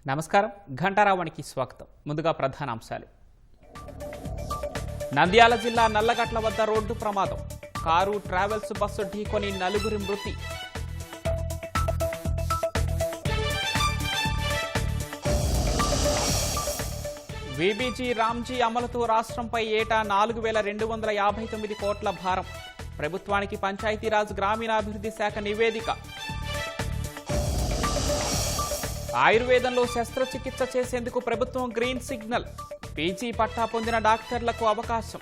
నమస్కారం. ఘంటారావానికి స్వాగతం. ముందుగా ప్రధానాంశాలు. నంద్యాల జిల్లా నల్లగట్ల వద్ద రోడ్డు ప్రమాదం. కారు ట్రావెల్స్ బస్సు ఢీకొని 4 మృతి. వీబీజీ రామ్జీ అమలుతో రాష్ట్రంపై ఏటా 4,259 కోట్ల భారం. ప్రభుత్వానికి పంచాయతీరాజ్ గ్రామీణాభివృద్ధి శాఖ నివేదిక. ఆయుర్వేదంలో శస్త్రచికిత్స చేసేందుకు ప్రభుత్వం గ్రీన్ సిగ్నల్. పీజీ పట్టా పొందిన డాక్టర్లకు అవకాశం.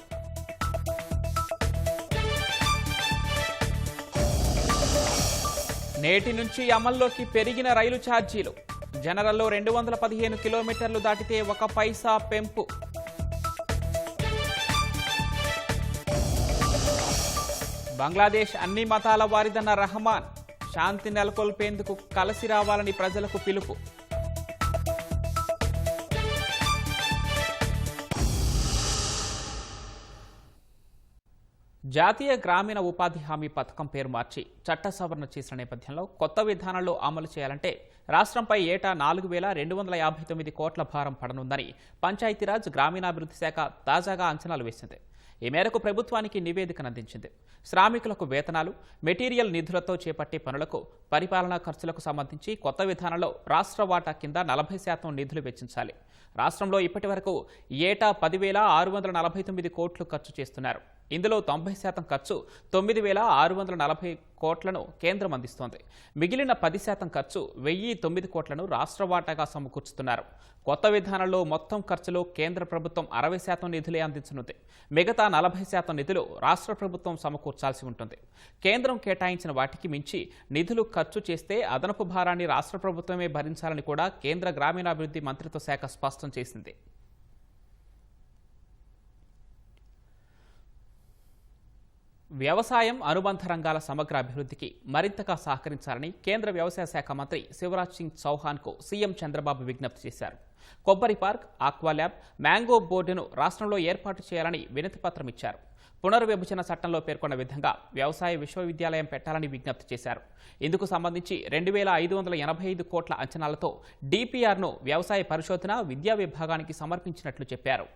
నేటి నుంచి అమల్లోకి పెరిగిన రైలు ఛార్జీలు. జనరల్లో 215 కిలోమీటర్లు దాటితే 1 పైసా పెంపు. బంగ్లాదేశ్ అన్ని మతాల వారిదన్న రహమాన్. శాంతి నెలకొల్పేందుకు కలిసి రావాలని ప్రజలకు పిలుపు. జాతీయ గ్రామీణ ఉపాధి హామీ పథకం పేరు మార్చి చట్ట సవరణ చేసిన నేపథ్యంలో కొత్త విధానంలో అమలు చేయాలంటే రాష్ట్రంపై ఏటా 4,259 కోట్ల భారం పడనుందని పంచాయతీరాజ్ గ్రామీణాభివృద్ధి శాఖ తాజాగా అంచనాలు వేసింది. ఈ మేరకు ప్రభుత్వానికి నివేదికను అందించింది. శ్రామికులకు వేతనాలు, మెటీరియల్ నిధులతో చేపట్టే పనులకు, పరిపాలనా ఖర్చులకు సంబంధించి కొత్త విధానంలో రాష్ట్ర వాటా కింద 40% నిధులు వెచ్చించాలి. రాష్ట్రంలో ఇప్పటి వరకు ఏటా 10,649 కోట్లు ఖర్చు చేస్తున్నారు. ఇందులో 90% ఖర్చు 9,640 కోట్లను కేంద్రం అందిస్తోంది. మిగిలిన 10% ఖర్చు 1,009 కోట్లను రాష్ట్ర వాటాగా సమకూర్చుతున్నారు. కొత్త విధానంలో మొత్తం ఖర్చులో కేంద్ర ప్రభుత్వం 60% నిధులే అందించనుంది. మిగతా 40% నిధులు రాష్ట్ర ప్రభుత్వం సమకూర్చాల్సి ఉంటుంది. కేంద్రం కేటాయించిన వాటికి మించి నిధులు ఖర్చు చేస్తే అదనపు భారాన్ని రాష్ట్ర ప్రభుత్వమే భరించాలని కూడా కేంద్ర గ్రామీణాభివృద్ధి మంత్రిత్వ శాఖ స్పష్టం చేసింది. వ్యవసాయం, అనుబంధ రంగాల సమగ్ర అభివృద్ధికి మరింతగా సహకరించాలని కేంద్ర వ్యవసాయ శాఖ మంత్రి శివరాజ్ సింగ్ చౌహాన్కు సీఎం చంద్రబాబు విజ్ఞప్తి చేశారు. కొబ్బరి పార్క్, ఆక్వా ల్యాబ్, మ్యాంగో బోర్డును రాష్ట్రంలో ఏర్పాటు చేయాలని వినతిపత్రం ఇచ్చారు. పునర్విభజన చట్టంలో పేర్కొన్న విధంగా వ్యవసాయ విశ్వవిద్యాలయం పెట్టాలని విజ్ఞప్తి చేశారు. ఇందుకు సంబంధించి 2,585 కోట్ల అంచనాలతో డిపిఆర్ను వ్యవసాయ పరిశోధన, విద్యా విభాగానికి సమర్పించినట్లు చెప్పారు.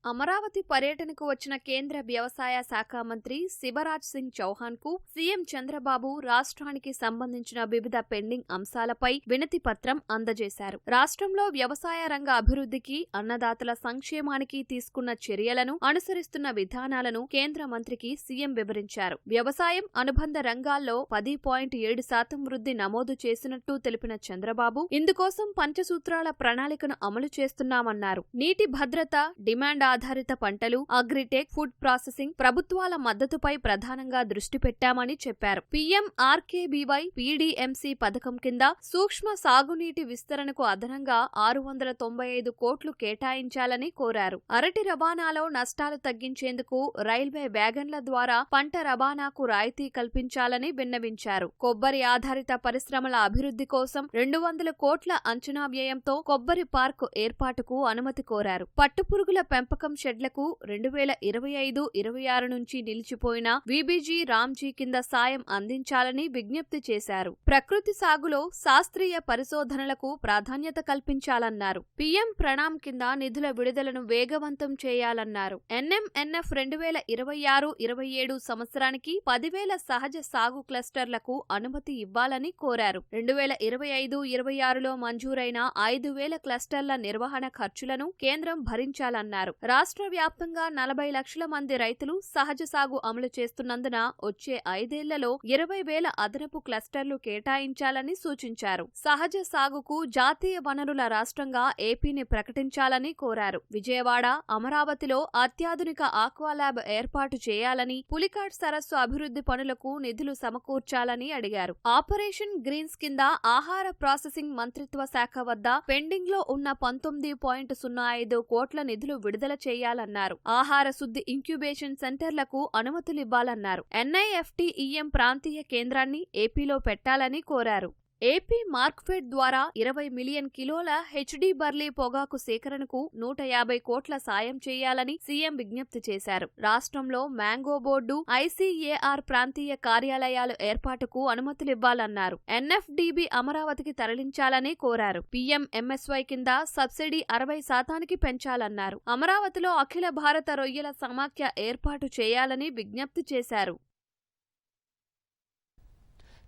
అమరావతి పర్యటనకు వచ్చిన కేంద్ర వ్యవసాయ శాఖ మంత్రి శివరాజ్ సింగ్ చౌహాన్ కు సీఎం చంద్రబాబు రాష్ట్రానికి సంబంధించిన వివిధ పెండింగ్ అంశాలపై వినతి పత్రం అందజేశారు. రాష్ట్రంలో వ్యవసాయ రంగ అభివృద్ధికి, అన్నదాతల సంక్షేమానికి తీసుకున్న చర్యలను, అనుసరిస్తున్న విధానాలను కేంద్ర మంత్రికి సీఎం వివరించారు. వ్యవసాయం, అనుబంధ రంగాల్లో 10.7% వృద్ధి నమోదు చేసినట్టు తెలిపిన చంద్రబాబు ఇందుకోసం పంచసూత్రాల ప్రణాళికను అమలు చేస్తున్నామన్నారు. నీటి భద్రత, డిమాండ్ ఆధారిత పంటలు, అగ్రిటెక్, ఫుడ్ ప్రాసెసింగ్, ప్రభుత్వాల మద్దతుపై ప్రధానంగా దృష్టి పెట్టామని చెప్పారు. పీఎంఆర్కేబీవై పీడీఎంసీ పథకం కింద సూక్ష్మ సాగునీటి విస్తరణకు అదనంగా 695 కోట్లు కేటాయించాలని కోరారు. అరటి రవాణాలో నష్టాలు తగ్గించేందుకు రైల్వే వ్యాగన్ల ద్వారా పంట రవాణాకు రాయితీ కల్పించాలని విన్నవించారు. కొబ్బరి ఆధారిత పరిశ్రమల అభివృద్ధి కోసం 200 కోట్ల అంచనా వ్యయంతో కొబ్బరి పార్క్ ఏర్పాటుకు అనుమతి కోరారు. పట్టుపురుగుల పెంపకం షెడ్లకు 2025-26 నుంచి నిలిచిపోయిన వీబీజీ రామ్జీ కింద సాయం అందించాలని విజ్ఞప్తి చేశారు. ప్రకృతి సాగులో శాస్త్రీయ పరిశోధనలకు ప్రాధాన్యత కల్పించాలన్నారు. పీఎం ప్రణామ్ కింద నిధుల విడుదలను వేగవంతం చేయాలన్నారు. ఎన్ఎంఎన్ఎఫ్ 2026-27 సంవత్సరానికి 10,000 సహజ సాగు క్లస్టర్లకు అనుమతి ఇవ్వాలని కోరారు. 2025-26లో మంజూరైన 5,000 క్లస్టర్ల నిర్వహణ ఖర్చులను కేంద్రం భరించాలన్నారు. రాష్ట్ర వ్యాప్తంగా 40 లక్షల మంది రైతులు సహజ సాగు అమలు చేస్తున్నందున వచ్చే 5 ఏళ్లలో 20,000 అదనపు క్లస్టర్లు కేటాయించాలని సూచించారు. సహజ సాగుకు జాతీయ వనరుల రాష్ట్రంగా ఏపీని ప్రకటించాలని కోరారు. విజయవాడ, అమరావతిలో అత్యాధునిక ఆక్వా ల్యాబ్ ఏర్పాటు చేయాలని, పులికాట్ సరస్సు అభివృద్ధి పనులకు నిధులు సమకూర్చాలని అడిగారు. ఆపరేషన్ గ్రీన్స్ కింద ఆహార ప్రాసెసింగ్ మంత్రిత్వ శాఖ వద్ద పెండింగ్ లో ఉన్న 19.05 కోట్ల నిధులు విడుదల చేయాలన్నారు. ఆహార శుద్ధి ఇంక్యుబేషన్ సెంటర్లకు అనుమతులివ్వాలన్నారు. ఎన్ఐఎఫ్టిఈఎం ప్రాంతీయ కేంద్రాన్ని ఏపీలో పెట్టాలని కోరారు. ఏపీ మార్క్ఫెడ్ ద్వారా 20 మిలియన్ కిలోల హెచ్డీ బర్లీ పొగాకు సేకరణకు 150 కోట్ల సాయం చేయాలని సీఎం విజ్ఞప్తి చేశారు. రాష్ట్రంలో మ్యాంగో బోర్డు, ఐసీఏఆర్ ప్రాంతీయ కార్యాలయాలు ఏర్పాటుకు అనుమతులివ్వాలన్నారు. ఎన్ఎఫ్డీబీ అమరావతికి తరలించాలని కోరారు. పీఎంఎంఎస్వై కింద సబ్సిడీ 60% పెంచాలన్నారు. అమరావతిలో అఖిల భారత రొయ్యల సమాఖ్య ఏర్పాటు చేయాలని విజ్ఞప్తి చేశారు.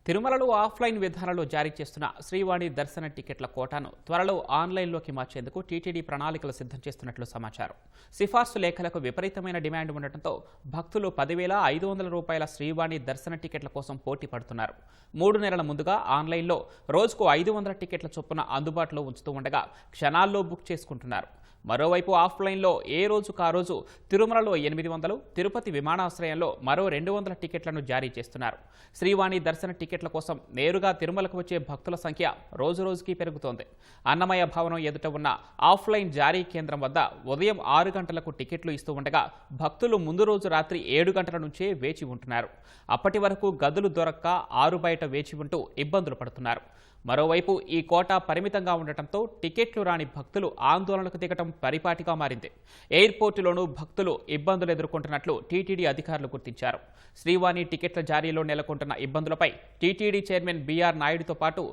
తిరుమలలో ఆఫ్లైన్ విధానంలో జారీ చేస్తున్న శ్రీవాణి దర్శన టికెట్ల కోటాను త్వరలో ఆన్లైన్లోకి మార్చేందుకు టీటీడీ ప్రణాళికలు సిద్ధం చేస్తున్నట్లు సమాచారం. సిఫార్సు లేఖలకు విపరీతమైన డిమాండ్ ఉండటంతో భక్తులు 10,500 రూపాయల శ్రీవాణి దర్శన టికెట్ల కోసం పోటీ పడుతున్నారు. 3 నెలల ముందుగా ఆన్లైన్లో రోజుకు 500 టికెట్ల చొప్పున అందుబాటులో ఉంచుతూ ఉండగా క్షణాల్లో బుక్ చేసుకుంటున్నారు. మరోవైపు ఆఫ్లైన్లో ఏ రోజుకు ఆ రోజు తిరుమలలో 800, తిరుపతి విమానాశ్రయంలో మరో 200 టికెట్లను జారీ చేస్తున్నారు. శ్రీవాణి దర్శన టికెట్ల కోసం నేరుగా తిరుమలకు వచ్చే భక్తుల సంఖ్య రోజురోజుకీ పెరుగుతోంది. అన్నమయ్య భవనం ఎదుట ఉన్న ఆఫ్లైన్ జారీ కేంద్రం వద్ద ఉదయం 6 గంటలకు టికెట్లు ఇస్తూ ఉండగా భక్తులు ముందు రోజు రాత్రి 7 గంటల నుంచే వేచి ఉంటున్నారు. అప్పటి వరకు గదులు దొరక్క ఆరు బయట వేచి ఉంటూ ఇబ్బందులు పడుతున్నారు. మరోవైపు ఈ కోటా పరిమితంగా ఉండటంతో టికెట్లు రాని భక్తులు ఆందోళనకు దిగటం పరిపాటిగా మారింది. ఎయిర్పోర్టులోనూ భక్తులు ఇబ్బందులు ఎదుర్కొంటున్నట్లు టీటీడీ అధికారులు గుర్తించారు. శ్రీవాణి టికెట్ల జారీలో నెలకొంటున్న ఇబ్బందులపై టీటీడీ చైర్మన్ బీఆర్ నాయుడుతో పాటు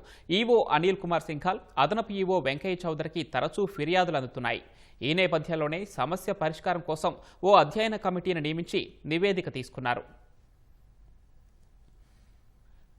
ఈవో అనిల్ కుమార్ సింఘాల్, అదనపు ఈవో వెంకయ్య చౌదరికి తరచూ ఫిర్యాదులు అందుతున్నాయి. ఈ నేపథ్యంలోనే సమస్య పరిష్కారం కోసం ఓ అధ్యయన కమిటీని నియమించి నివేదిక తీసుకున్నారు.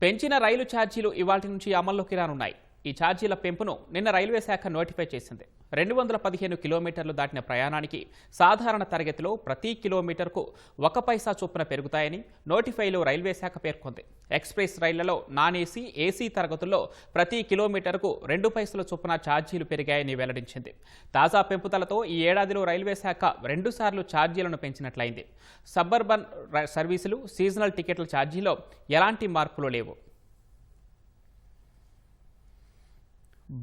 పెంచిన రైలు ఛార్జీలు ఇవాల్టి నుంచి అమల్లోకి రానున్నాయి. ఈ ఛార్జీల పెంపును నిన్న రైల్వే శాఖ నోటిఫై చేసింది. 215 కిలోమీటర్లు దాటిన ప్రయాణానికి సాధారణ తరగతిలో ప్రతి కిలోమీటర్కు 1 పైసా చొప్పున పెరుగుతాయని నోటిఫైలో రైల్వే శాఖ పేర్కొంది. ఎక్స్ప్రెస్ రైళ్లలో నాన్ ఏసీ, ఏసీ తరగతుల్లో ప్రతి కిలోమీటర్కు 2 పైసల చొప్పున ఛార్జీలు పెరిగాయని వెల్లడించింది. తాజా పెంపుదలతో ఈ ఏడాదిలో రైల్వే శాఖ 2 సార్లు ఛార్జీలను పెంచినట్లయింది. సబర్బన్ సర్వీసులు, సీజనల్ టికెట్ల ఛార్జీలో ఎలాంటి మార్పులు లేవు.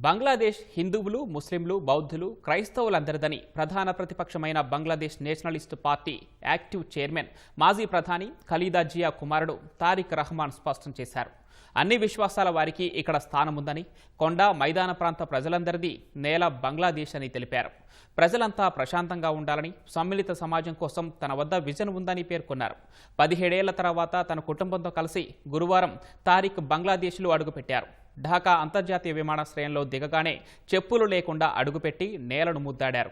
బంగ్లాదేశ్ హిందువులు, ముస్లింలు, బౌద్ధులు, క్రైస్తవులందరిదని ప్రధాన ప్రతిపక్షమైన Bangladesh Nationalist Party active chairman, మాజీ ప్రధాని ఖలీదా జియా కుమారుడు తారిక్ రహమాన్ స్పష్టం చేశారు. అన్ని విశ్వాసాల వారికి ఇక్కడ స్థానముందని, కొండ మైదాన ప్రాంత ప్రజలందరిది నేల బంగ్లాదేశ్ అని తెలిపారు. ప్రజలంతా ప్రశాంతంగా ఉండాలని, సమ్మిళిత సమాజం కోసం తన వద్ద విజన్ ఉందని పేర్కొన్నారు. 17 ఏళ్ల తర్వాత తన కుటుంబంతో కలిసి గురువారం తారిక్ బంగ్లాదేశ్లో అడుగుపెట్టారు. ఢాకా అంతర్జాతీయ విమానాశ్రయంలో దిగగానే చెప్పులు లేకుండా అడుగుపెట్టి నేలను ముద్దాడారు.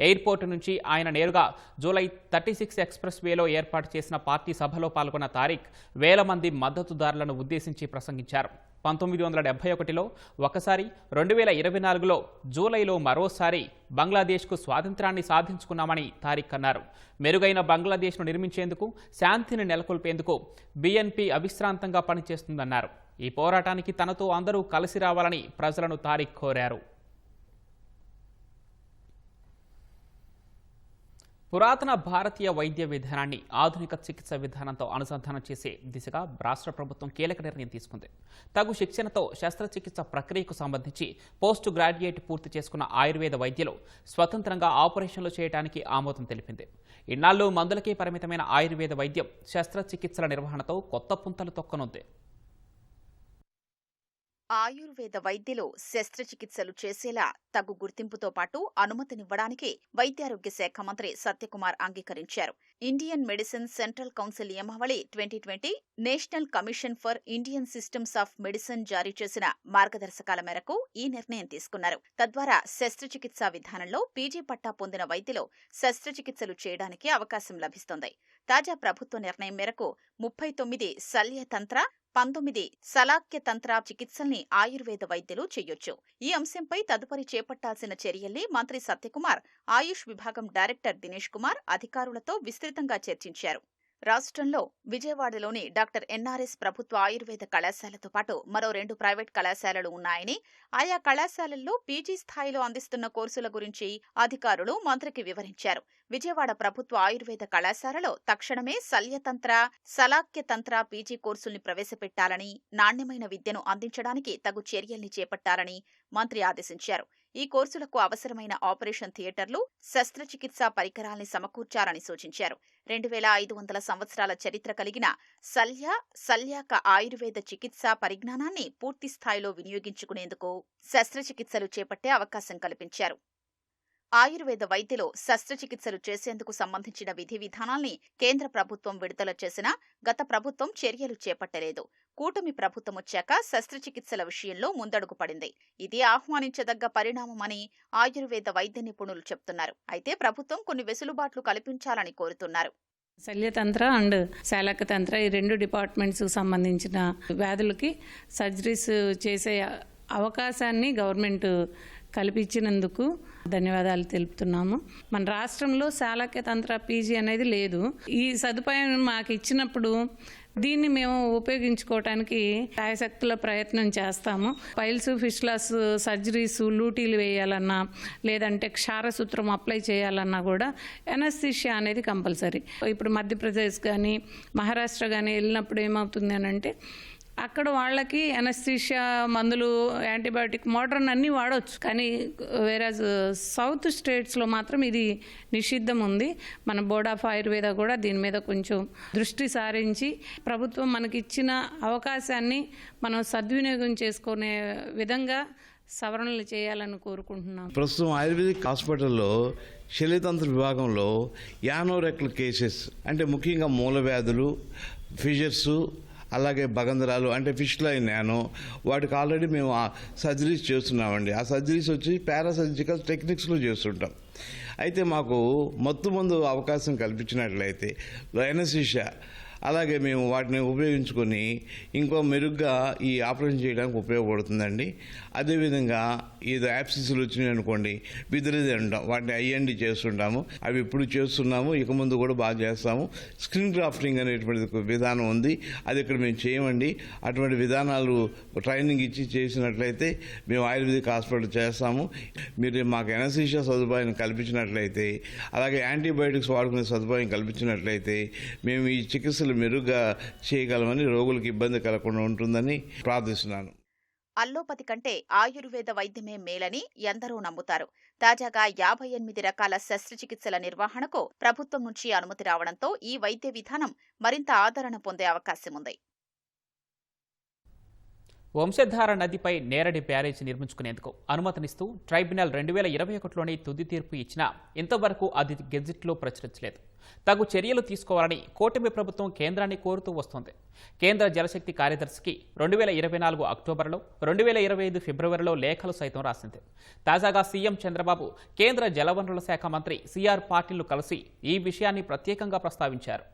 ఎయిర్పోర్టు నుంచి ఆయన నేరుగా జూలై 36 ఎక్స్ప్రెస్ వేలో ఏర్పాటు చేసిన పార్టీ సభలో పాల్గొన్న తారిక్ వేల మంది మద్దతుదారులను ఉద్దేశించి ప్రసంగించారు. 1971లో ఒకసారి, 2024లో జూలైలో మరోసారి బంగ్లాదేశ్కు స్వాతంత్రాన్ని సాధించుకున్నామని తారిక్ అన్నారు. మెరుగైన బంగ్లాదేశ్ను నిర్మించేందుకు, శాంతిని నెలకొల్పేందుకు బీఎన్పీ అవిశ్రాంతంగా పనిచేస్తుందన్నారు. ఈ పోరాటానికి తనతో అందరూ కలిసి రావాలని ప్రజలను తారిక్ కోరారు. పురాతన భారతీయ వైద్య విధానాన్ని ఆధునిక చికిత్స విధానంతో అనుసంధానం చేసే దిశగా రాష్ట్ర ప్రభుత్వం కీలక నిర్ణయం తీసుకుంది. తగు శిక్షణతో శస్త్రచికిత్స ప్రక్రియకు సంబంధించి పోస్ట్ గ్రాడ్యుయేట్ పూర్తి చేసుకున్న ఆయుర్వేద వైద్యులు స్వతంత్రంగా ఆపరేషన్లు చేయడానికి ఆమోదం తెలిపింది. ఇన్నాళ్లు మందులకే పరిమితమైన ఆయుర్వేద వైద్యం శస్త్రచికిత్సల నిర్వహణతో కొత్త పుంతలు తొక్కనుంది. ఆయుర్వేద వైద్యులు శస్త్రచికిత్సలు చేసేలా తగు గుర్తింపుతో పాటు అనుమతినివ్వడానికి వైద్యారోగ్య శాఖ మంత్రి సత్యకుమార్ అంగీకరించారు. ఇండియన్ మెడిసిన్ సెంట్రల్ కౌన్సిల్ నియమావళి 2020, national commission for Indian systems of medicine జారీ చేసిన మార్గదర్శకాల మేరకు ఈ నిర్ణయం తీసుకున్నారు. తద్వారా శస్త్రచికిత్సా విధానంలో పీజీ పట్టా పొందిన వైద్యులు శస్త్రచికిత్సలు చేయడానికి అవకాశం లభిస్తోంది. తాజా ప్రభుత్వ నిర్ణయం మేరకు 39 శల్యతంత్ర, 19 సలాఖ్యతంత్ర చికిత్సల్ని ఆయుర్వేద వైద్యులు చేయొచ్చు. ఈ అంశంపై తదుపరి చేపట్టాల్సిన చర్యల్ని మంత్రి సత్యకుమార్, ఆయుష్ విభాగం డైరెక్టర్ దినేష్ కుమార్ అధికారులతో విస్తృతంగా చర్చించారు. రాష్ట్రంలో విజయవాడలోని డాక్టర్ ఎన్ఆర్ఎస్ ప్రభుత్వ ఆయుర్వేద కళాశాలతో పాటు మరో 2 ప్రైవేట్ కళాశాలలు ఉన్నాయని, ఆయా కళాశాలల్లో పీజీ స్థాయిలో అందిస్తున్న కోర్సుల గురించి అధికారులు మంత్రికి వివరించారు. విజయవాడ ప్రభుత్వ ఆయుర్వేద కళాశాలలో తక్షణమే శల్యతంత్ర, సలాక్యతంత్ర పీజీ కోర్సుల్ని ప్రవేశపెట్టాలని, నాణ్యమైన విద్యను అందించడానికి తగు చర్యల్ని చేపట్టాలని మంత్రి ఆదేశించారు. ఈ కోర్సులకు అవసరమైన ఆపరేషన్ థియేటర్లు, శస్త్రచికిత్సా పరికరాల్ని సమకూర్చాలని సూచించారు. 2500 సంవత్సరాల చరిత్ర కలిగిన శల్యాక ఆయుర్వేద చికిత్సా పరిజ్ఞానాన్ని పూర్తి స్థాయిలో వినియోగించుకునేందుకు శస్త్రచికిత్సలు చేపట్టే అవకాశం కల్పించారు. ఆయుర్వేద వైద్యులు శస్త్రచికిత్సలు చేసేందుకు సంబంధించిన విధి విధానాల్ని కేంద్ర ప్రభుత్వం విడుదల చేసినా గత ప్రభుత్వం చర్యలు చేపట్టలేదు. కూటమి ప్రభుత్వం వచ్చాక శస్త్రచికిత్సల విషయంలో ముందడుగు పడింది. ఇది ఆహ్వానించదగ్గ పరిణామమని ఆయుర్వేద వైద్య నిపుణులు చెప్తున్నారు. అయితే ప్రభుత్వం కొన్ని వెసులుబాట్లు కల్పించాలని కోరుతున్నారు. శల్యతంత్ర అండ్ శాలకతంత్ర ఈ 2 డిపార్ట్మెంట్స్ సంబంధించిన వ్యాధులకి సర్జరీస్ చేసే అవకాశాన్ని గవర్నమెంట్ కల్పించినందుకు ధన్యవాదాలు తెలుపుతున్నాము. మన రాష్ట్రంలో శాలక్యతంత్ర పీజీ అనేది లేదు. ఈ సదుపాయం మాకు ఇచ్చినప్పుడు దీన్ని మేము ఉపయోగించుకోవటానికి శాయశక్తుల ప్రయత్నం చేస్తాము. పైల్స్, ఫిస్టులాస్ సర్జరీస్, లూటీలు వేయాలన్నా లేదంటే క్షారసూత్రం అప్లై చేయాలన్నా కూడా ఎనస్థీషియా అనేది కంపల్సరీ. ఇప్పుడు మధ్యప్రదేశ్ కానీ మహారాష్ట్ర కానీ వెళ్ళినప్పుడు ఏమవుతుంది అని అంటే అక్కడ వాళ్ళకి ఎనస్థీషియా మందులు, యాంటీబయాటిక్, మోడర్న్ అన్నీ వాడవచ్చు. కానీ వేరేజ్ సౌత్ స్టేట్స్లో మాత్రం ఇది నిషిద్ధం ఉంది. మన బోర్డ్ ఆఫ్ ఆయుర్వేద కూడా దీని మీద కొంచెం దృష్టి సారించి ప్రభుత్వం మనకిచ్చిన అవకాశాన్ని మనం సద్వినియోగం చేసుకునే విధంగా సవరణలు చేయాలని కోరుకుంటున్నాం. ప్రస్తుతం ఆయుర్వేదిక్ హాస్పిటల్లో శల్యతంత్ర విభాగంలో యానోరెక్టల్ కేసెస్ అంటే ముఖ్యంగా మూలవ్యాధులు, ఫిషర్స్, అలాగే బగంధరాలు అంటే ఫిష్లై నానో వాటికి ఆల్రెడీ మేము సర్జరీస్ చేస్తున్నామండి. ఆ సర్జరీస్ వచ్చి పారాసర్జికల్ టెక్నిక్స్లో చేస్తుంటాం. అయితే మాకు ముందు అవకాశం కల్పించినట్లయితే ఎనస్థీషియా అలాగే మేము వాటిని ఉపయోగించుకొని ఇంకో మెరుగ్గా ఈ ఆపరేషన్ చేయడానికి ఉపయోగపడుతుందండి. అదేవిధంగా ఏదో యాప్సిస్లు వచ్చినాయి అనుకోండి, బిదిరేది అంటాం, వాటిని ఐఎన్డి చేస్తుంటాము. అవి ఇప్పుడు చేస్తున్నాము, ఇక ముందు కూడా బాగా చేస్తాము. స్క్రీన్ గ్రాఫ్టింగ్ అనేటువంటి విధానం ఉంది, అది ఇక్కడ మేము చేయమండి. అటువంటి విధానాలు ట్రైనింగ్ ఇచ్చి చేసినట్లయితే మేము ఆయుర్వేదిక్ హాస్పిటల్ చేస్తాము. మీరు మాకు ఎనస్థీషియా సదుపాయం కల్పించినట్లయితే, అలాగే యాంటీబయాటిక్స్ వాడుకునే సదుపాయం కల్పించినట్లయితే మేము ఈ చికిత్సలు మెరుగ్గా చేయగలమని, రోగులకు ఇబ్బంది కలగకుండా ఉంటుందని ప్రార్థిస్తున్నాను. అల్లోపతి కంటే ఆయుర్వేద వైద్యమే మేలని ఎందరో నమ్ముతారు. తాజాగా 58 రకాల శస్త్రచికిత్సల నిర్వహణకు ప్రభుత్వం నుంచి అనుమతి రావడంతో ఈ వైద్య విధానం మరింత ఆదరణ పొందే అవకాశం ఉంది. వంశధార నదిపై నేరడి బ్యారేజీ నిర్మించుకునేందుకు అనుమతినిస్తూ ట్రైబ్యునల్ 2021లోని తుది తీర్పు ఇచ్చినా ఇంతవరకు అది గెజిట్లో ప్రచురించలేదు. తగు చర్యలు తీసుకోవాలని కూటమి ప్రభుత్వం కేంద్రాన్ని కోరుతూ వస్తోంది. కేంద్ర జలశక్తి కార్యదర్శికి 2024 అక్టోబర్లో, 2025 ఫిబ్రవరిలో లేఖలు సైతం రాసింది. తాజాగా సీఎం చంద్రబాబు కేంద్ర జలవనరుల శాఖ మంత్రి సిఆర్ పాటిల్ను కలిసి ఈ విషయాన్ని ప్రత్యేకంగా ప్రస్తావించారు.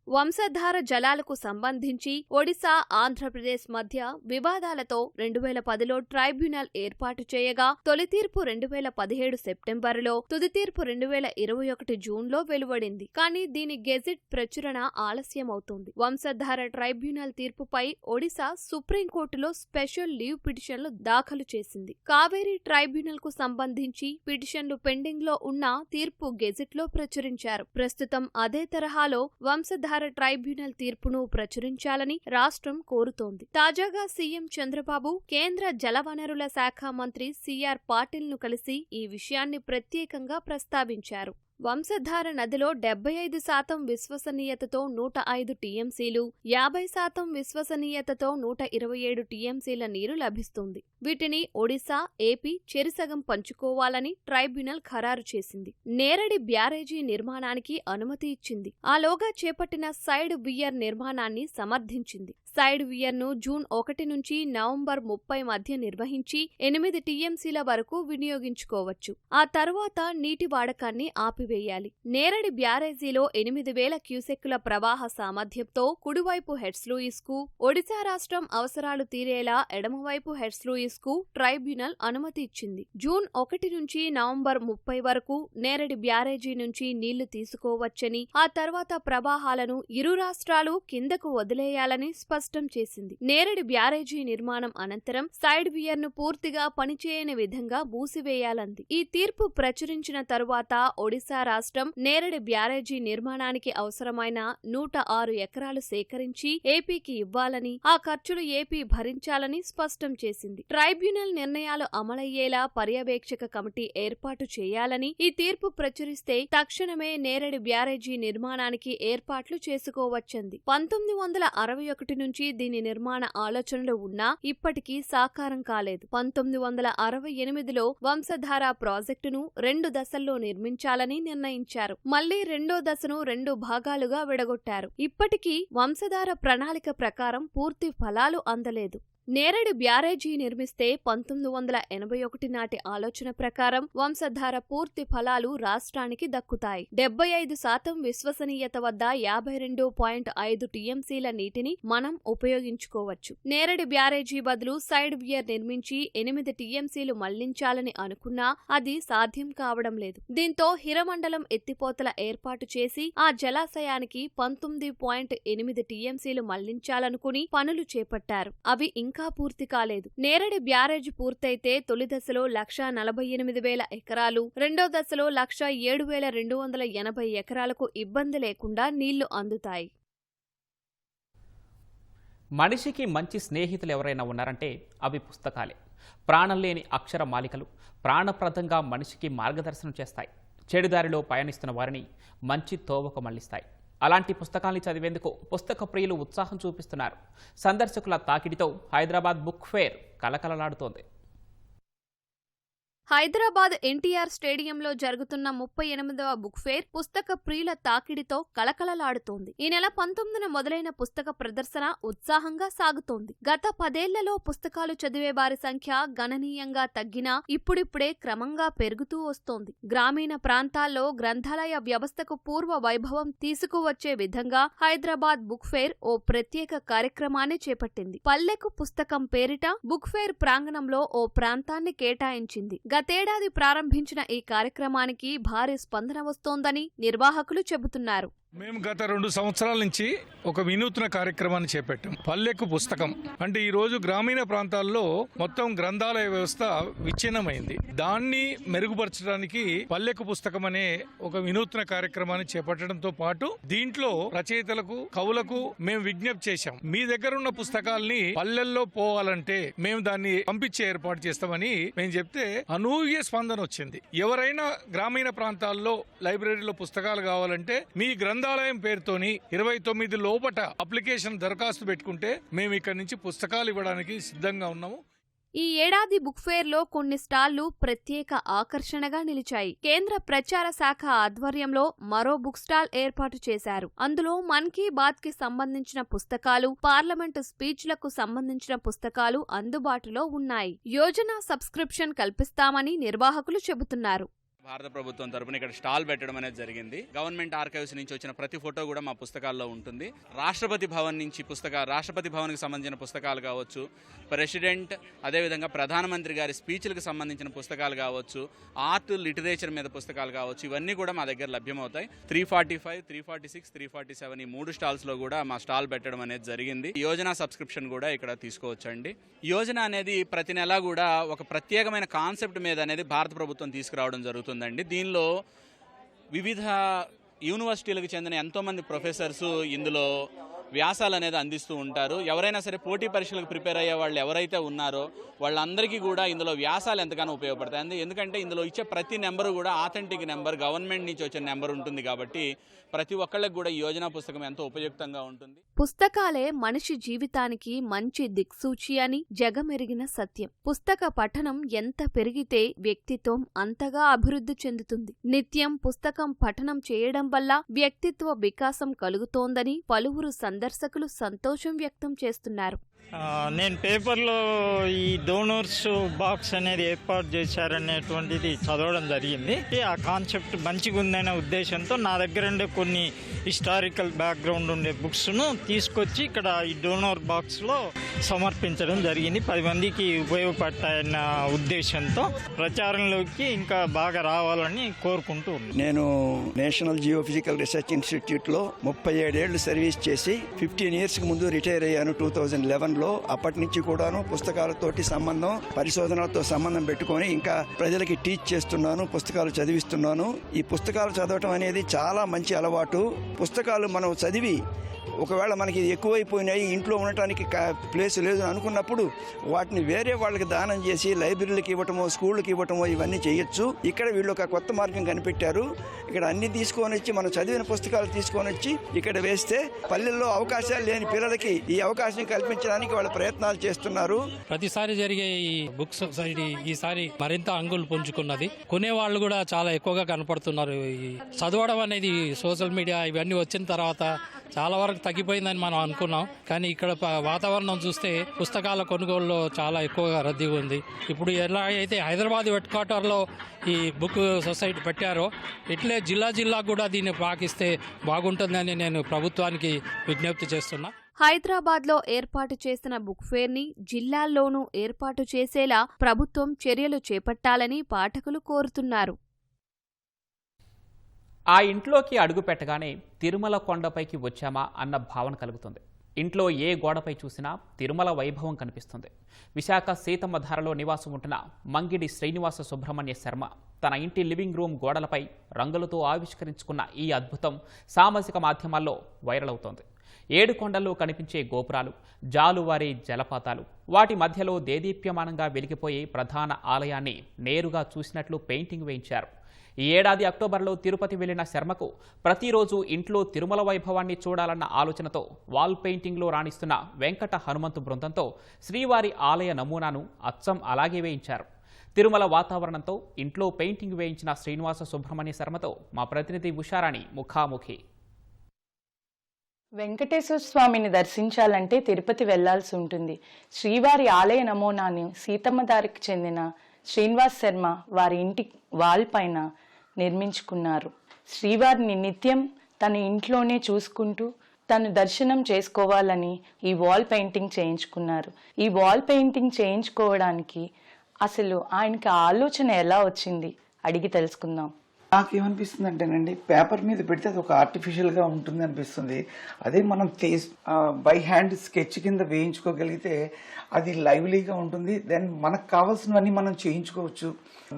వంశధార జలాలకు సంబంధించి ఒడిశా, ఆంధ్రప్రదేశ్ మధ్య వివాదాలతో 2010లో ట్రైబ్యునల్ ఏర్పాటు చేయగా తొలి తీర్పు 2017 సెప్టెంబరులో, తుది తీర్పు 2021 జూన్లో వెలువడింది. కానీ దీని గెజిట్ ప్రచురణ ఆలస్యమవుతోంది. వంశధార ట్రైబ్యునల్ తీర్పుపై ఒడిశా సుప్రీంకోర్టులో స్పెషల్ లీవ్ పిటిషన్లు దాఖలు చేసింది. కావేరీ ట్రైబ్యునల్ కు సంబంధించి పిటిషన్లు పెండింగ్ లో ఉన్న తీర్పు గెజిట్లో ప్రచురించారు. ప్రస్తుతం అదే తరహాలో వంశధార ట్రైబ్యునల్ తీర్పును ప్రచురించాలని రాష్ట్రం కోరుతోంది. తాజాగా సీఎం చంద్రబాబు కేంద్ర జలవనరుల శాఖ మంత్రి సిఆర్ పాటిల్ను కలిసి ఈ విషయాన్ని ప్రత్యేకంగా ప్రస్తావించారు. వంశధార నదిలో 75% విశ్వసనీయతతో 105 టీఎంసీలు, 50% విశ్వసనీయతతో 127 టీఎంసీల నీరు లభిస్తుంది. వీటిని ఒడిశా, ఏపీ చెరిసగం పంచుకోవాలని ట్రైబ్యునల్ ఖరారు చేసింది. నేరడి బ్యారేజీ నిర్మాణానికి అనుమతి ఇచ్చింది. ఆలోగా చేపట్టిన సైడ్ వియర్ నిర్మాణాన్ని సమర్థించింది. సైడ్ వియర్ను జూన్ 1 నుంచి నవంబర్ 30 మధ్య నిర్వహించి 8 టీఎంసీల వరకు వినియోగించుకోవచ్చు. ఆ తర్వాత నీటి వాడకాన్ని ఆపివేయాలి. నేరడి బ్యారేజీలో 8000 క్యూసెక్కుల ప్రవాహ సామర్థ్యంతో కుడివైపు హెడ్స్లూయిస్ కు, ఒడిశా రాష్ట్రం అవసరాలు తీరేలా ఎడమవైపు హెడ్స్లూయిస్ కు ట్రైబ్యునల్ అనుమతి ఇచ్చింది. జూన్ 1 నుంచి నవంబర్ 30 వరకు నేరడి బ్యారేజీ నుంచి నీళ్లు తీసుకోవచ్చని, ఆ తర్వాత ప్రవాహాలను ఇరు రాష్ట్రాలు కిందకు వదిలేయాలని స్పష్టం స్పష్టం చేసింది. నేరేడు బ్యారేజీ నిర్మాణం అనంతరం సైడ్ వియర్ ను పూర్తిగా పనిచేయని విధంగా మూసివేయాలంది. ఈ తీర్పు ప్రచురించిన తరువాత ఒడిశా రాష్ట్రం నేరేడు బ్యారేజీ నిర్మాణానికి అవసరమైన 106 ఎకరాలు సేకరించి ఏపీకి ఇవ్వాలని, ఆ ఖర్చులు ఏపీ భరించాలని స్పష్టం చేసింది. ట్రైబ్యునల్ నిర్ణయాలు అమలయ్యేలా పర్యవేక్షక కమిటీ ఏర్పాటు చేయాలని ఈ తీర్పు ప్రచురిస్తే తక్షణమే నేరేడు బ్యారేజీ నిర్మాణానికి ఏర్పాట్లు చేసుకోవచ్చంది. 1961 నుంచి దీని నిర్మాణ ఆలోచనలు ఉన్నా ఇప్పటికీ సాకారం కాలేదు. 1968లో వంశధార ప్రాజెక్టును 2 దశల్లో నిర్మించాలని నిర్ణయించారు. మళ్లీ రెండో దశను 2 భాగాలుగా విడగొట్టారు. ఇప్పటికీ వంశధార ప్రణాళిక ప్రకారం పూర్తి ఫలాలు అందలేదు. నేరేడు బ్యారేజీ నిర్మిస్తే 1981 నాటి ఆలోచన ప్రకారం వంశధార పూర్తి ఫలాలు రాష్ట్రానికి దక్కుతాయి. 75% విశ్వసనీయత వద్ద 52.5 టీఎంసీల నీటిని మనం ఉపయోగించుకోవచ్చు. నేరేడు బ్యారేజీ బదులు సైడ్ వియర్ నిర్మించి 8 టీఎంసీలు మళ్లించాలని అనుకున్నా అది సాధ్యం కావడం లేదు. దీంతో హిరమండలం ఎత్తిపోతల ఏర్పాటు చేసి ఆ జలాశయానికి 19.8 టీఎంసీలు మళ్లించాలనుకుని పనులు చేపట్టారు. అవి ఇంకా పూర్తి కాలేదు. నేరేడు బ్యారేజీ పూర్తయితే తొలి దశలో 1,48,000 ఎకరాలు, రెండో దశలో 1,07,280 ఎకరాలకు ఇబ్బంది లేకుండా నీళ్లు అందుతాయి. మనిషికి మంచి స్నేహితులు ఎవరైనా ఉన్నారంటే అవి పుస్తకాలే. ప్రాణం లేని అక్షర మాలికలు ప్రాణప్రదంగా మనిషికి మార్గదర్శనం చేస్తాయి. చెడుదారిలో పయనిస్తున్న వారిని మంచి తోవకు మళ్లిస్తాయి. అలాంటి పుస్తకాల్ని చదివేందుకు పుస్తక ప్రియులు ఉత్సాహం చూపిస్తున్నారు. సందర్శకుల తాకిడితో హైదరాబాద్ బుక్ ఫేర్ కలకలలాడుతోంది. హైదరాబాద్ ఎన్టీఆర్ స్టేడియంలో జరుగుతున్న 38వ బుక్ ఫేర్ పుస్తక ప్రియుల తాకిడితో కలకలలాడుతోంది. ఈ నెల 19న మొదలైన పుస్తక ప్రదర్శన ఉత్సాహంగా సాగుతోంది. గత 10 ఏళ్లలో పుస్తకాలు చదివే వారి సంఖ్య గణనీయంగా తగ్గినా ఇప్పుడిప్పుడే క్రమంగా పెరుగుతూ వస్తోంది. గ్రామీణ ప్రాంతాల్లో గ్రంథాలయ వ్యవస్థకు పూర్వ వైభవం తీసుకువచ్చే విధంగా హైదరాబాద్ బుక్ ఫేర్ ఓ ప్రత్యేక కార్యక్రమాన్ని చేపట్టింది. పల్లెకు పుస్తకం పేరిట బుక్ ఫేర్ ప్రాంగణంలో ఓ ప్రాంతాన్ని కేటాయించింది. గతేడాది ప్రారంభించిన ఈ కార్యక్రమానికి భారీ స్పందన వస్తోందని నిర్వాహకులు చెబుతున్నారు. మేము గత 2 సంవత్సరాల నుంచి ఒక వినూత్న కార్యక్రమాన్ని చేపట్టాం. పల్లెకు పుస్తకం అంటే ఈ రోజు గ్రామీణ ప్రాంతాల్లో మొత్తం గ్రంథాలయ వ్యవస్థ విచ్ఛిన్నమైంది. దాన్ని మెరుగుపరచడానికి పల్లెకు పుస్తకం అనే ఒక వినూత్న కార్యక్రమాన్ని చేపట్టడంతో పాటు దీంట్లో రచయితలకు, కవులకు మేము విజ్ఞప్తి చేశాం. మీ దగ్గర ఉన్న పుస్తకాల్ని పల్లెల్లో పోవాలంటే మేము దాన్ని పంపించే ఏర్పాటు చేస్తామని మేము చెప్తే అనూహ్య స్పందన వచ్చింది. ఎవరైనా గ్రామీణ ప్రాంతాల్లో లైబ్రరీలో పుస్తకాలు కావాలంటే మీ గ్రంథాలయం పేరుతోని 29 లోపట అప్లికేషన్ దరఖాస్తు పెట్టుకుంటే మేము ఇక్కడ నుంచి పుస్తకాలు ఇవ్వడానికి సిద్ధంగా ఉన్నాము. ఈ ఏడాది బుక్ ఫేర్ లో కొన్ని స్టాళ్లు ప్రత్యేక ఆకర్షణగా నిలిచాయి. కేంద్ర ప్రచార శాఖ ఆధ్వర్యంలో మరో బుక్ స్టాల్ ఏర్పాటు చేశారు. అందులో మన్ కీ బాత్ కి సంబంధించిన పుస్తకాలు, పార్లమెంటు స్పీచ్లకు సంబంధించిన పుస్తకాలు అందుబాటులో ఉన్నాయి. యోజన సబ్స్క్రిప్షన్ కల్పిస్తామని నిర్వాహకులు చెబుతున్నారు. భారత ప్రభుత్వం తరపున ఇక్కడ స్టాల్ పెట్టడం అనేది జరిగింది. గవర్నమెంట్ ఆర్కైవ్స్ నుంచి వచ్చిన ప్రతి ఫోటో కూడా మా పుస్తకాల్లో ఉంటుంది. రాష్ట్రపతి భవన్ నుంచి రాష్ట్రపతి భవన్కి సంబంధించిన పుస్తకాలు కావచ్చు, ప్రెసిడెంట్ అదేవిధంగా ప్రధానమంత్రి గారి స్పీచ్లకు సంబంధించిన పుస్తకాలు కావచ్చు, ఆర్ట్ లిటరేచర్ మీద పుస్తకాలు కావచ్చు, ఇవన్నీ కూడా మా దగ్గర లభ్యమవుతాయి. 345, 346, 347 ఈ 3 స్టాల్స్లో కూడా మా స్టాల్ పెట్టడం అనేది జరిగింది. యోజన సబ్స్క్రిప్షన్ కూడా ఇక్కడ తీసుకోవచ్చండి. యోజన అనేది ప్రతి నెల కూడా ఒక ప్రత్యేకమైన కాన్సెప్ట్ మీద అనేది భారత ప్రభుత్వం తీసుకురావడం జరుగుతుంది. దీనిలో వివిధ యూనివర్సిటీలకు చెందిన ఎంతోమంది ప్రొఫెసర్స్ ఇందులో వ్యాసాలు అనేది అందిస్తూ ఉంటారు. ఎవరైనా సరే పోటీ పరీక్షలకు ప్రిపేర్ అయ్యే వాళ్ళు ఎవరైతే ఉన్నారో వాళ్ళందరికీ కూడా ఇందులో వ్యాసాలు ఎంతగానో ఉపయోగపడతాయి. ఎందుకంటే ఇందులో ఇచ్చే ప్రతి నెంబరు కూడా ఆథెంటిక్ నెంబర్, గవర్నమెంట్ నుంచి వచ్చిన నెంబర్ ఉంటుంది కాబట్టి ప్రతి ఒక్కళ్ళకి కూడా ఈ యోజన పుస్తకం ఎంతో ఉపయుక్తంగా ఉంటుంది. పుస్తకాలే మనిషి జీవితానికి మంచి దిక్సూచి అని జగమెరిగిన సత్యం. పుస్తక పఠనం ఎంత పెరిగితే వ్యక్తిత్వం అంతగా అభివృద్ధి చెందుతుంది. నిత్యం పుస్తకం పఠనం చేయడం వల్ల వ్యక్తిత్వ వికాసం కలుగుతోందని పలువురు సందర్శకులు సంతోషం వ్యక్తం చేస్తున్నారు. నేను పేపర్లో ఈ డోనర్స్ బాక్స్ అనేది ఏర్పాటు చేశారనేటువంటిది చదవడం జరిగింది. ఆ కాన్సెప్ట్ మంచిగా ఉందనే ఉద్దేశంతో నా దగ్గర ఉండే కొన్ని హిస్టారికల్ బ్యాక్గ్రౌండ్ ఉండే బుక్స్ను తీసుకొచ్చి ఇక్కడ ఈ డోనర్ బాక్స్లో సమర్పించడం జరిగింది. 10 మందికి ఉపయోగపడతాయన్న ఉద్దేశంతో ప్రచారంలోకి ఇంకా బాగా రావాలని కోరుకుంటూ ఉన్నాను. నేను నేషనల్ జియోఫిజికల్ రీసెర్చ్ ఇన్స్టిట్యూట్లో 37 ఏళ్లు సర్వీస్ చేసి 15 ఇయర్స్కి ముందు రిటైర్ అయ్యాను 2011లో. అప్పటి నుంచి కూడాను పుస్తకాలతోటి సంబంధం, పరిశోధనలతో సంబంధం పెట్టుకొని ఇంకా ప్రజలకి టీచ్ చేస్తున్నాను, పుస్తకాలు చదివిస్తున్నాను. ఈ పుస్తకాలు చదవటం అనేది చాలా మంచి అలవాటు. పుస్తకాలు మనం చదివి ఒకవేళ మనకి ఎక్కువైపోయినాయి, ఇంట్లో ఉండటానికి ప్లేస్ లేదు అనుకున్నప్పుడు వాటిని వేరే వాళ్ళకి దానం చేసి లైబ్రరీలకు ఇవ్వటమో, స్కూళ్ళకి ఇవ్వటమో ఇవన్నీ చేయొచ్చు. ఇక్కడ వీళ్ళు ఒక కొత్త మార్గం కనిపెట్టారు. ఇక్కడ అన్ని తీసుకొని వచ్చి మనం చదివిన పుస్తకాలు తీసుకొని వచ్చి ఇక్కడ వేస్తే పల్లెల్లో అవకాశాలు లేని పిల్లలకి ఈ అవకాశం కల్పించడానికి వాళ్ళు ప్రయత్నాలు చేస్తున్నారు. ప్రతిసారి జరిగే ఈ బుక్ సొసైటీ ఈసారి మరింత అంగులు పుంజుకున్నది. కొనేవాళ్ళు కూడా చాలా ఎక్కువగా కనపడుతున్నారు. ఈ చదవడం అనేది సోషల్ మీడియా ఇవన్నీ వచ్చిన తర్వాత చాలా వరకు తగ్గిపోయిందని మనం అనుకున్నాం. కానీ ఇక్కడ వాతావరణం చూస్తే పుస్తకాల కొనుగోలులో చాలా ఎక్కువగా రద్దీ ఉంది. ఇప్పుడు ఎలా అయితే హైదరాబాద్ హెడ్ క్వార్టర్లో ఈ బుక్ సొసైటీ పెట్టారో ఇట్లే జిల్లా కూడా దీన్ని పాకిస్తే బాగుంటుందని నేను ప్రభుత్వానికి విజ్ఞప్తి చేస్తున్నా. హైదరాబాద్లో ఏర్పాటు చేసిన బుక్ ఫేర్ని జిల్లాల్లోనూ ఏర్పాటు చేసేలా ప్రభుత్వం చర్యలు చేపట్టాలని పాఠకులు కోరుతున్నారు. ఆ ఇంట్లోకి అడుగు పెట్టగానే తిరుమల కొండపైకి వచ్చామా అన్న భావన కలుగుతుంది. ఇంట్లో ఏ గోడపై చూసినా తిరుమల వైభవం కనిపిస్తుంది. విశాఖ సీతమ్మ ధారలో నివాసం ఉంటున్న మంగిడి శ్రీనివాస సుబ్రహ్మణ్య శర్మ తన ఇంటి లివింగ్ రూమ్ గోడలపై రంగులతో ఆవిష్కరించుకున్న ఈ అద్భుతం సామాజిక మాధ్యమాల్లో వైరల్ అవుతోంది. 7 కొండల్లో కనిపించే గోపురాలు, జాలువారే జలపాతాలు, వాటి మధ్యలో దేదీప్యమానంగా వెలిగిపోయే ప్రధాన ఆలయాన్ని నేరుగా చూసినట్లు పెయింటింగ్ వేయించారు. ఈ ఏడాది అక్టోబర్లో తిరుపతి వెళ్లిన శర్మకు ప్రతిరోజు ఇంట్లో తిరుమల వైభవాన్ని చూడాలన్న ఆలోచనతో వాల్ పెయింటింగ్లో రాణిస్తున్న వెంకట హనుమంతు బృందంతో శ్రీవారి ఆలయ నమూనాను అచ్చం అలాగే వేయించారు. తిరుమల వాతావరణంతో ఇంట్లో పెయింటింగ్ వేయించిన శ్రీనివాస సుబ్రహ్మణ్య శర్మతో మా ప్రతినిధి ఉషారాణి ముఖాముఖి. వెంకటేశ్వర స్వామిని దర్శించాలంటే తిరుపతి వెళ్లాల్సి ఉంటుంది. శ్రీవారి ఆలయ నమూనాను సీతమ్మ దారికి చెందిన శ్రీనివాస్ శర్మ వారి ఇంటి వాల్ పైన నిర్మించుకున్నారు. శ్రీవారిని నిత్యం తన ఇంట్లోనే చూసుకుంటూ తను దర్శనం చేసుకోవాలని ఈ వాల్ పెయింటింగ్ చేయించుకున్నారు. ఈ వాల్ పెయింటింగ్ చేయించుకోవడానికి అసలు ఆయనకి ఆలోచన ఎలా వచ్చింది అడిగి తెలుసుకుందాం. నాకేమనిపిస్తుంది అంటేనండి, పేపర్ మీద పెడితే అది ఒక ఆర్టిఫిషియల్గా ఉంటుంది అనిపిస్తుంది. అదే మనం బై హ్యాండ్ స్కెచ్ కింద వేయించుకోగలిగితే అది లైవ్లీగా ఉంటుంది. దెన్ మనకు కావాల్సినవన్నీ మనం చేయించుకోవచ్చు.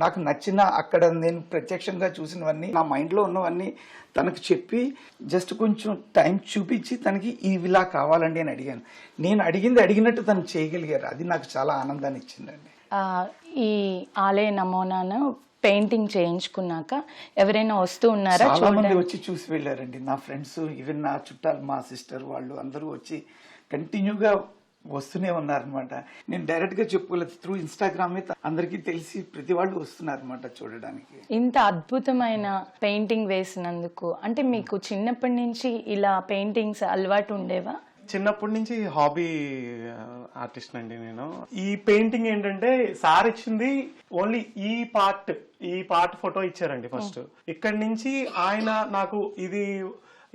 నాకు నచ్చిన అక్కడ నేను ప్రత్యక్షంగా చూసినవన్నీ, నా మైండ్లో ఉన్నవన్నీ తనకు చెప్పి జస్ట్ కొంచెం టైం చూపించి తనకి ఇవిలా కావాలండి అని అడిగాను. నేను అడిగినట్టు తను చేయగలిగారు. అది నాకు చాలా ఆనందాన్ని ఇచ్చిందండి. ఈ ఆలయ నమూనాను పెయింటింగ్ చేయించుకున్నాక ఎవరైనా వస్తూ ఉన్నారా? చాలా మంది వచ్చి చూసి వెళ్ళారండి. నా ఫ్రెండ్స్, ఈవెన్ నా చుట్టాలు, మా సిస్టర్ వాళ్ళు అందరూ వచ్చి కంటిన్యూగా వస్తూనే ఉన్నారనమాట. నేను డైరెక్ట్గా చెప్పుకోలేదు, త్రూ ఇన్స్టాగ్రామ్ అందరికీ తెలిసి ప్రతి వాళ్ళు వస్తున్నారనమాట చూడడానికి. ఇంత అద్భుతమైన పెయింటింగ్ వేసినందుకు అంటే మీకు చిన్నప్పటి నుంచి ఇలా పెయింటింగ్స్ అలవాటు ఉండేవా? చిన్నప్పటి నుంచి హాబీ ఆర్టిస్ట్ అండి నేను. ఈ పెయింటింగ్ ఏంటంటే సార్ ఇచ్చింది ఓన్లీ ఈ పార్ట్ ఫోటో ఇచ్చారండి ఫస్ట్. ఇక్కడి నుంచి ఆయన నాకు ఇది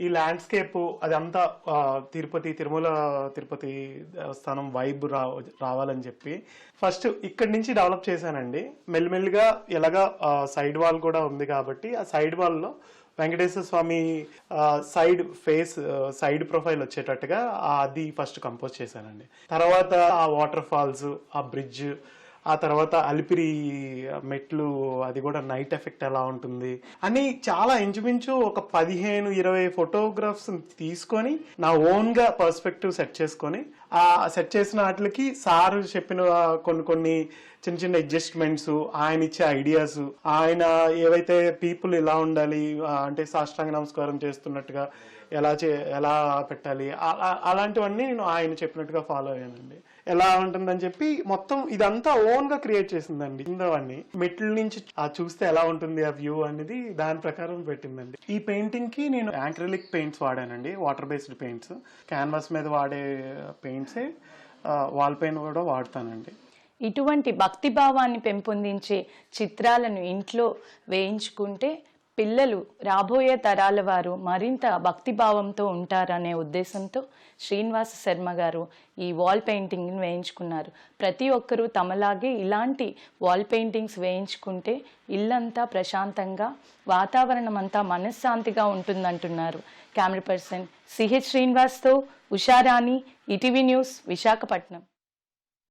ఈ ల్యాండ్స్కేప్ అదంతా తిరుమల తిరుపతి దేవస్థానం వైబ్ రావాలని చెప్పి ఫస్ట్ ఇక్కడి నుంచి డెవలప్ చేశానండి. మెల్లిమెల్లిగా ఎలాగా సైడ్ వాల్ కూడా ఉంది కాబట్టి ఆ సైడ్ వాల్లో వెంకటేశ్వర స్వామి సైడ్ ప్రొఫైల్ వచ్చేటట్టుగా అది ఫస్ట్ కంపోజ్ చేశానండి. తర్వాత ఆ వాటర్ ఫాల్స్, ఆ బ్రిడ్జ్, ఆ తర్వాత అలిపిరి మెట్లు, అది కూడా నైట్ ఎఫెక్ట్ ఎలా ఉంటుంది అని చాలా ఇంచుమించు ఒక 15-20 ఫోటోగ్రాఫ్స్ తీసుకొని నా ఓన్గా పర్స్పెక్టివ్ సెట్ చేసుకొని ఆ సెట్ చేసిన వాటికి సార్ చెప్పిన కొన్ని చిన్న అడ్జస్ట్మెంట్స్, ఆయన ఇచ్చే ఐడియాస్, ఆయన ఏవైతే పీపుల్ ఇలా ఉండాలి అంటే సాష్టాంగ నమస్కారం చేస్తున్నట్టుగా ఎలా పెట్టాలి అలాంటివన్నీ నేను ఆయన చెప్పినట్టుగా ఫాలో అయ్యానండి. ఎలా ఉంటుందని చెప్పి మొత్తం ఇదంతా ఓన్ గా క్రియేట్ చేసిందండి. కిందవన్నీ మెట్ల నుంచి చూస్తే ఎలా ఉంటుంది ఆ వ్యూ అనేది దాని ప్రకారం పెట్టిందండి. ఈ పెయింటింగ్ కి నేను యాక్రిలిక్ పెయింట్స్ వాడానండి, వాటర్ బేస్డ్ పెయింట్స్. క్యాన్వాస్ మీద వాడే పెయింట్సే వాల్ పైన కూడా వాడతానండి. ఇటువంటి భక్తిభావాన్ని పెంపొందించే చిత్రాలను ఇంట్లో వేయించుకుంటే పిల్లలు రాబోయే తరాల వారు మరింత భక్తిభావంతో ఉంటారనే ఉద్దేశంతో శ్రీనివాస శర్మ గారు ఈ వాల్ పెయింటింగ్ని వేయించుకున్నారు. ప్రతి ఒక్కరూ తమలాగే ఇలాంటి వాల్ పెయింటింగ్స్ వేయించుకుంటే ఇల్లంతా ప్రశాంతంగా, వాతావరణం అంతా మనశ్శాంతిగా ఉంటుందంటున్నారు. కెమెరా పర్సన్ సిహెచ్ శ్రీనివాస్తో ఉషారాణి, ఈటీవీ న్యూస్, విశాఖపట్నం.